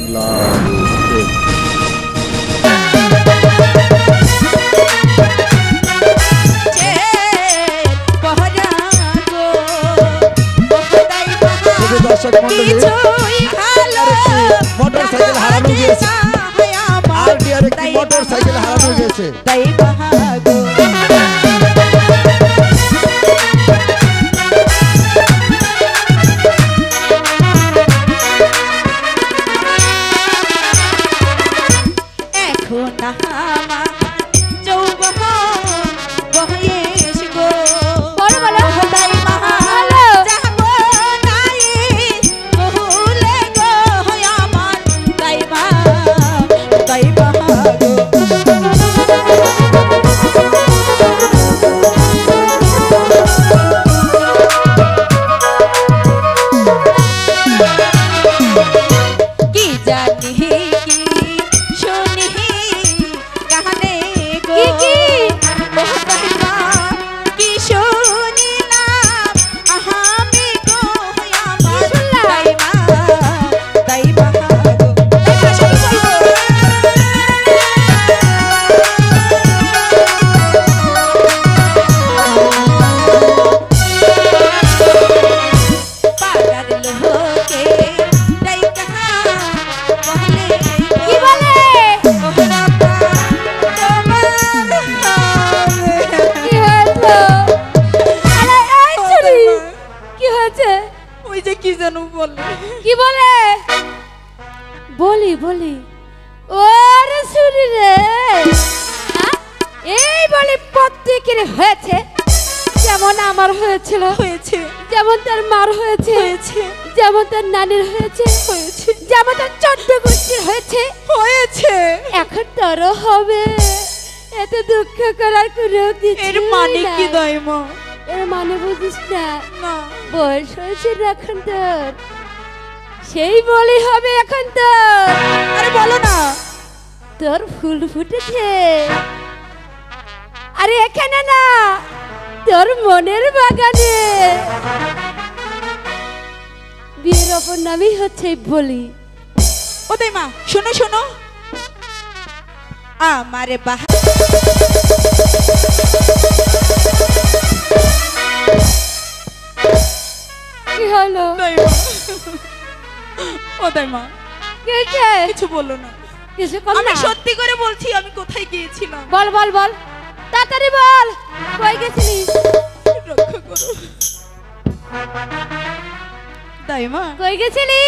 বাংলার চোখ। দর্শক মন্ডলী মোটরসাইকেল হারানো গিয়েছে, আরটিআর একটি মোটরসাইকেল হারানো গিয়েছে। বলি বলি ওরে শুনি রে, এই বলি প্রত্যেকের হয়েছে, যেমন আমার হয়েছিল হয়েছে, যেমন তার মার হয়েছে হয়েছে, যেমন তার নানির হয়েছে হয়েছে, যেমন তার 14 গোষ্ঠীর হয়েছে হয়েছে, এখন তোরও হবে। এত দুঃখ করার কোনো কিছু এর মানে কি দাইমা? এর মানে বুঝিস না? বয়স হয়েছে এখন তোর, সেই বলি হবে এখন তোর। আরে বলো না, তোর ফুল ফুটেছে, আরে এখানে না, তোর মনের বাগানে। বিয়ের অপর নামই হচ্ছে বলি। ও দাইমা শোনো শোনো, আমারে বাহ কি হলো? ও দাইমা কিছু বলো না, কিছু আমি সত্যি করে বলছি আমি কোথায় গিয়েছিলাম। বল বল বল, তাড়াতাড়ি বল, কই গেছিলিস? রক্ষা করো দাইমা। কই গেছিলি?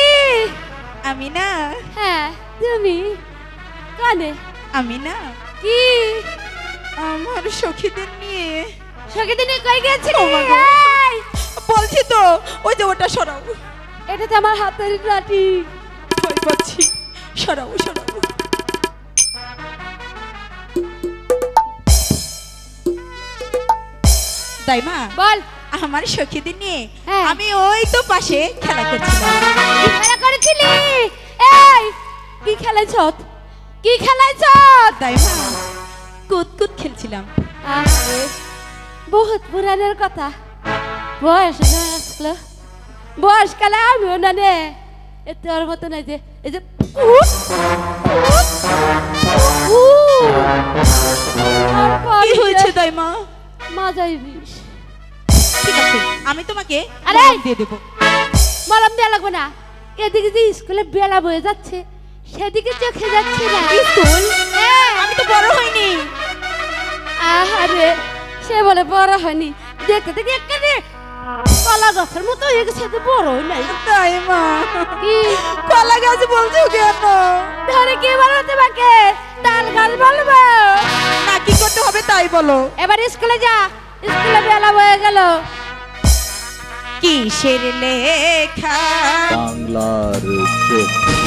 আমি না। হ্যাঁ তুমি কানে? আমি না। কি? আমার সখীদের নিয়ে। সখীদের নিয়ে কই গেছিলি? বলছি তো, ওই যে ওটা সরাও। এটা তো আমার হাতের লাঠি। ভয় পাচ্ছি, সরাও সরাও। দাইমা বল। আমার সখীদের নিয়ে আমি ওই তো পাশে খেলা করছিলাম। কি খেলা করেছিলি? এই কি খেলাইছত? কি খেলাইছত? দাইমা কুতকুত খেলছিলাম। আরে বহুত পুরানের কথা, বয়স আসলো, বয়সকালে আমিও না নে তোর মতো নাই যে এই যে কি হয়েছে দাইমা? মজাই বিষ। ঠিক আছে আমি তোমাকে দিয়ে দেবো। মলম দেওয়া লাগবে না, এদিকে যে স্কুলে বেলা বয়ে যাচ্ছে সেদিকে চোখে যাচ্ছে না। স্কুল? আমি তো বড় হইনি। আরে সে বলে বড় হয়নি, দেখতে দেখে একেবারে কলা গাছের মতো হয়ে গেছে, বড় নাই। তাই মা? কি কলা গাছ বলছো কেন? ধরে কি বলো তোমাকে? তাল গাছ বলবো না, কি করতে হবে তাই বলো। এবার স্কুলে যা, স্কুলে বেলা হয়ে গেল। কিসের লেখা? বাংলার চোখ।